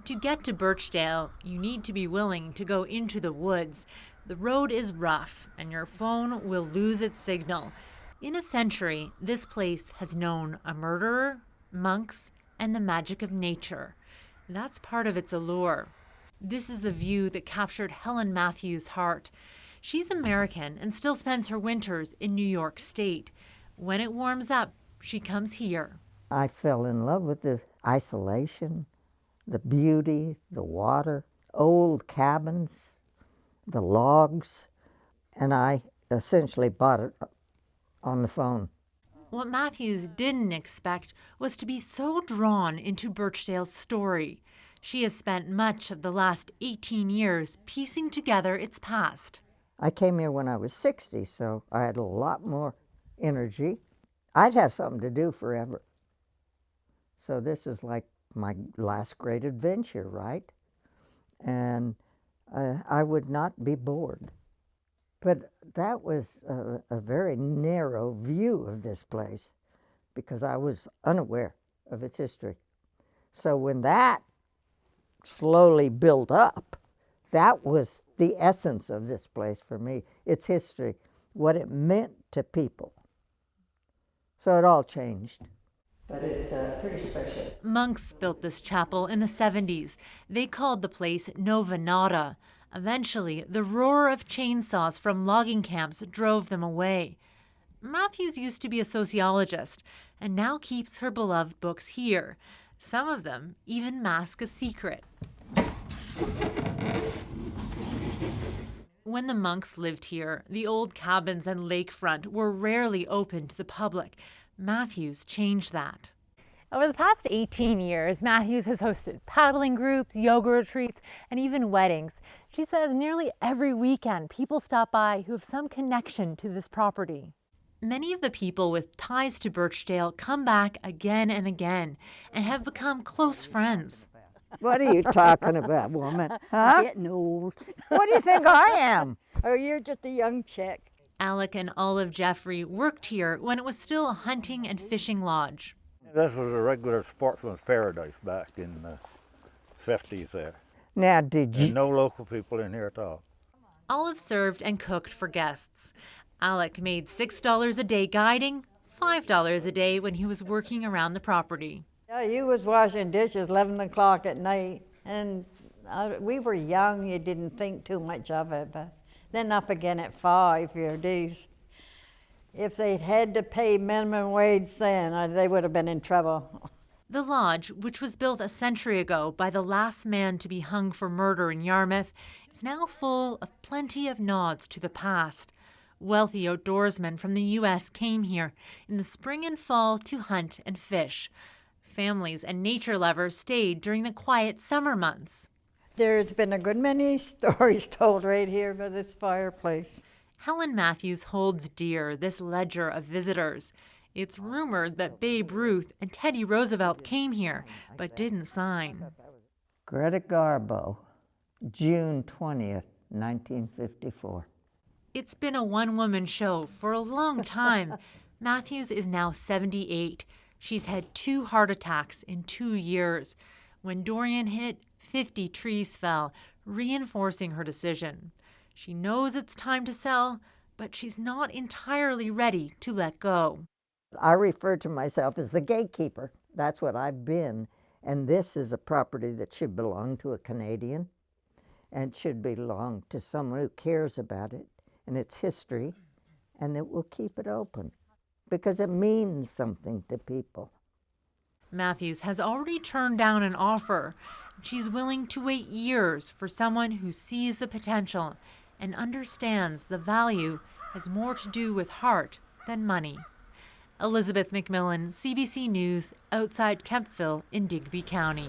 To get to Birchdale, you need to be willing to go into the woods. The road is rough, and your phone will lose its signal. In a century, this place has known a murderer, monks, and the magic of nature. That's part of its allure. This is the view that captured Helen Matthews' heart. She's American and still spends her winters in New York State. When it warms up, she comes here. I fell in love with the isolation, the beauty, the water, old cabins, the logs, and I essentially bought it on the phone. What Matthews didn't expect was to be so drawn into Birchdale's story. She has spent much of the last 18 years piecing together its past. I came here when I was 60, so I had a lot more energy. I'd have something to do forever. So this is like my last great adventure, right? And I would not be bored. But that was a very narrow view of this place because I was unaware of its history. So when that slowly built up, that was the essence of this place for me, its history, what it meant to people. So it all changed. But it's pretty special. Monks built this chapel in the 70s. They called the place Nova Nada. Eventually, the roar of chainsaws from logging camps drove them away. Matthews used to be a sociologist and now keeps her beloved books here. Some of them even mask a secret. When the monks lived here, the old cabins and lakefront were rarely open to the public. Matthews changed that. Over the past 18 years, Matthews has hosted paddling groups, yoga retreats, and even weddings. She says nearly every weekend people stop by who have some connection to this property. Many of the people with ties to Birchdale come back again and again and have become close friends. What are you talking about, woman? Huh? Getting old. What do you think I am? Oh, you're just a young chick. Alec and Olive Jeffrey worked here when it was still a hunting and fishing lodge. This was a regular sportsman's paradise back in the 50s there. Now, did you? And no local people in here at all. Olive served and cooked for guests. Alec made $6 a day guiding, $5 a day when he was working around the property. Yeah, you was washing dishes 11 o'clock at night, and we were young, you didn't think too much of it, but then up again at 5, your days. If they'd had to pay minimum wage then, they would have been in trouble. The lodge, which was built a century ago by the last man to be hung for murder in Yarmouth, is now full of plenty of nods to the past. Wealthy outdoorsmen from the U.S. came here in the spring and fall to hunt and fish. Families and nature lovers stayed during the quiet summer months. There's been a good many stories told right here by this fireplace. Helen Matthews holds dear this ledger of visitors. It's rumored that Babe Ruth and Teddy Roosevelt came here, but didn't sign. Greta Garbo, June 20th, 1954. It's been a one-woman show for a long time. Matthews is now 78. She's had 2 heart attacks in 2 years. When Dorian hit, 50 trees fell, reinforcing her decision. She knows it's time to sell, but she's not entirely ready to let go. I refer to myself as the gatekeeper. That's what I've been. And this is a property that should belong to a Canadian and should belong to someone who cares about it and its history, and that will keep it open because it means something to people. Matthews has already turned down an offer. She's willing to wait years for someone who sees the potential and understands the value has more to do with heart than money. Elizabeth McMillan, CBC News, outside Kemptville in Digby County.